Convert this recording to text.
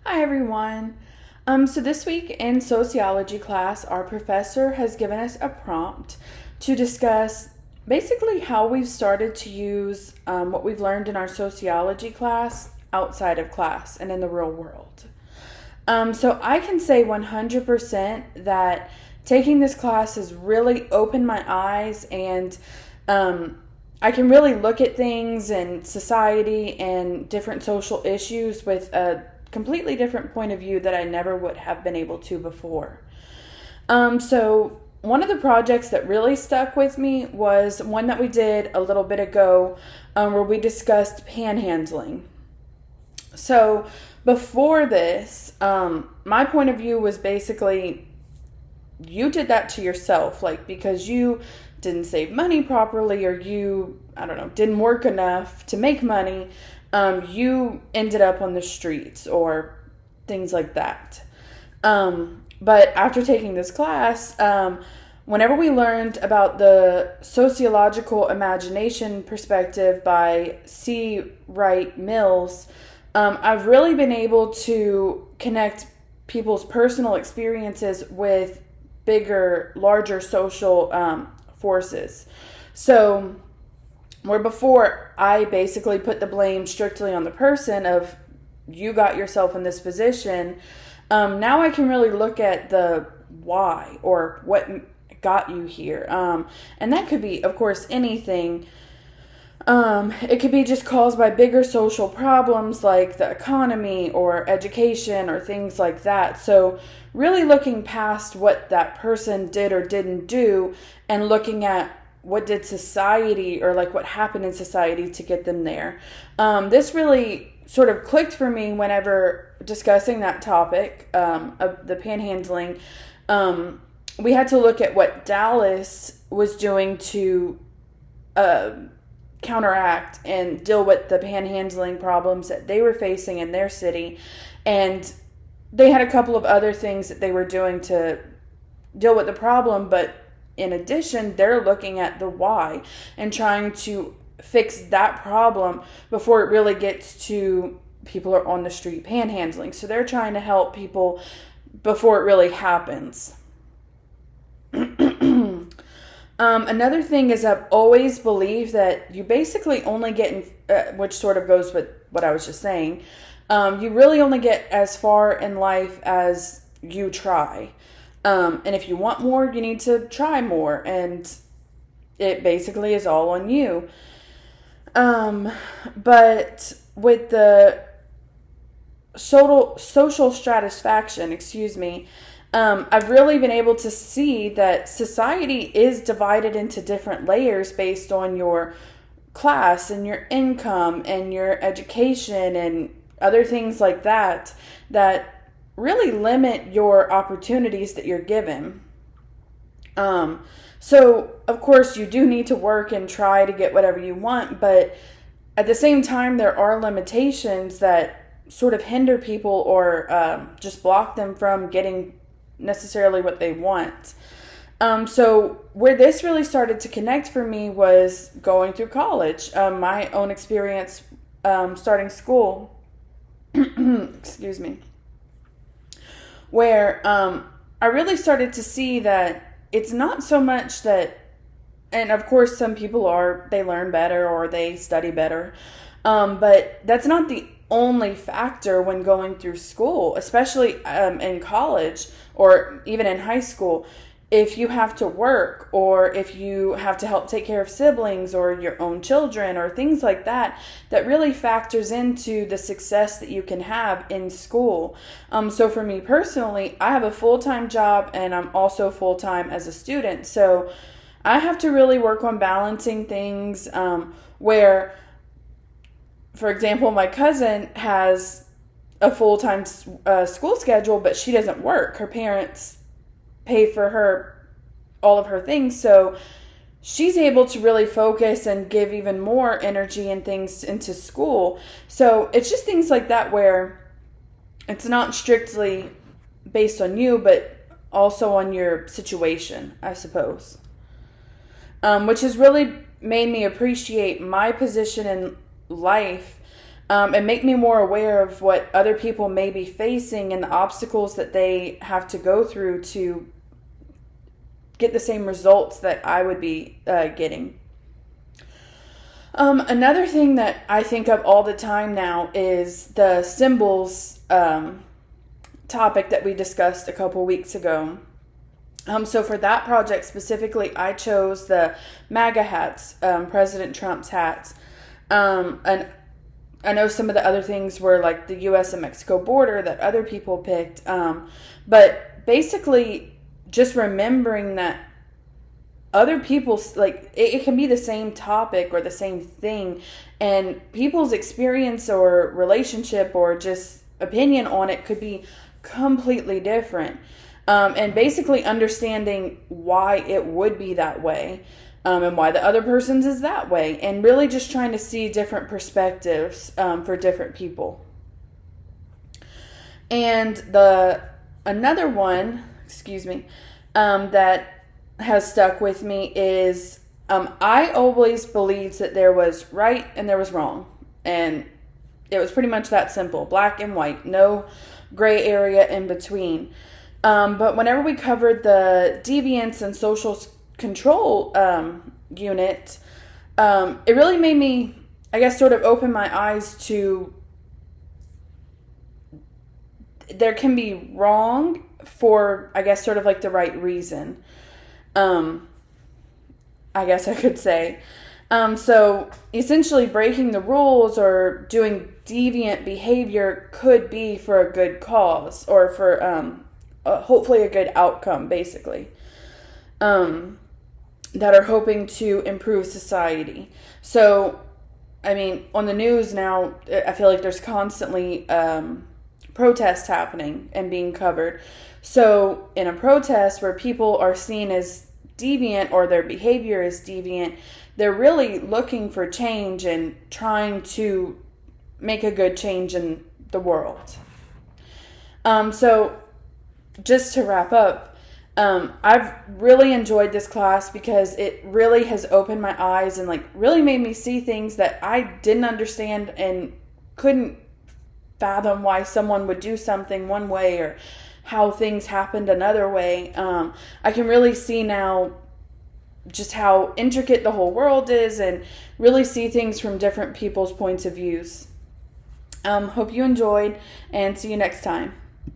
Hi everyone. So this week in sociology class, our professor has given us a prompt to discuss basically how we've started to use what we've learned in our sociology class outside of class and in the real world. So I can say 100% that taking this class has really opened my eyes and I can really look at things and society and different social issues with a completely different point of view that I never would have been able to before. So one of the projects that really stuck with me was one that we did a little bit ago where we discussed panhandling. So before this, my point of view was basically you did that to yourself, like because you didn't save money properly or you, I don't know, didn't work enough to make money, you ended up on the streets or things like that. But after taking this class, whenever we learned about the sociological imagination perspective by C. Wright Mills, I've really been able to connect people's personal experiences with bigger, larger social forces. So, where before I basically put the blame strictly on the person of you got yourself in this position, now I can really look at the why or what got you here. And that could be, of course, anything. It could be just caused by bigger social problems like the economy or education or things like that. So, really looking past what that person did or didn't do and looking at what did society or like what happened in society to get them there. This really sort of clicked for me whenever discussing that topic of the panhandling. We had to look at what Dallas was doing to counteract and deal with the panhandling problems that they were facing in their city. And they had a couple of other things that they were doing to deal with the problem, but in addition, they're looking at the why and trying to fix that problem before it really gets to people are on the street panhandling. So they're trying to help people before it really happens. Another thing is I've always believed that you basically only get, which sort of goes with what I was just saying, you really only get as far in life as you try. And if you want more, you need to try more. And it basically is all on you. But with the social satisfaction, I've really been able to see that society is divided into different layers based on your class and your income and your education and other things like that really limit your opportunities that you're given. So, of course, you do need to work and try to get whatever you want, but at the same time, there are limitations that sort of hinder people or just block them from getting necessarily what they want. So where this really started to connect for me was going through college. My own experience starting school, excuse me, where I really started to see that it's not so much that, and of course some people they learn better or they study better, but that's not the only factor when going through school, especially in college or even in high school. If you have to work or if you have to help take care of siblings or your own children or things like that, that really factors into the success that you can have in school. So for me personally, I have a full-time job and I'm also full-time as a student. So I have to really work on balancing things where, for example, my cousin has a full-time school schedule, but she doesn't work. Her parents pay for her all of her things, so she's able to really focus and give even more energy and things into school. So it's just things like that where it's not strictly based on you, but also on your situation, I suppose. Which has really made me appreciate my position in life and make me more aware of what other people may be facing and the obstacles that they have to go through to get the same results that I would be getting. Another thing that I think of all the time now is the symbols topic that we discussed a couple weeks ago. So for that project specifically, I chose the MAGA hats, President Trump's hats. And I know some of the other things were like the U.S. and Mexico border that other people picked. But basically just remembering that other people's, like, it can be the same topic or the same thing, and people's experience or relationship or just opinion on it could be completely different. And basically understanding why it would be that way, and why the other person's is that way, and really just trying to see different perspectives for different people. And another one, that has stuck with me is I always believed that there was right and there was wrong, and it was pretty much that simple, black and white, no gray area in between. But whenever we covered the deviance and social control unit, it really made me, I guess, sort of open my eyes to there can be wrong for, I guess, sort of like the right reason. I guess I could say. So essentially breaking the rules or doing deviant behavior could be for a good cause or for hopefully a good outcome, basically, that are hoping to improve society. So, I mean, on the news now, I feel like there's constantly protests happening and being covered. So in a protest where people are seen as deviant or their behavior is deviant, they're really looking for change and trying to make a good change in the world. So just to wrap up, I've really enjoyed this class because it really has opened my eyes and like really made me see things that I didn't understand and couldn't fathom why someone would do something one way or how things happened another way. I can really see now just how intricate the whole world is and really see things from different people's points of views. Hope you enjoyed, and see you next time.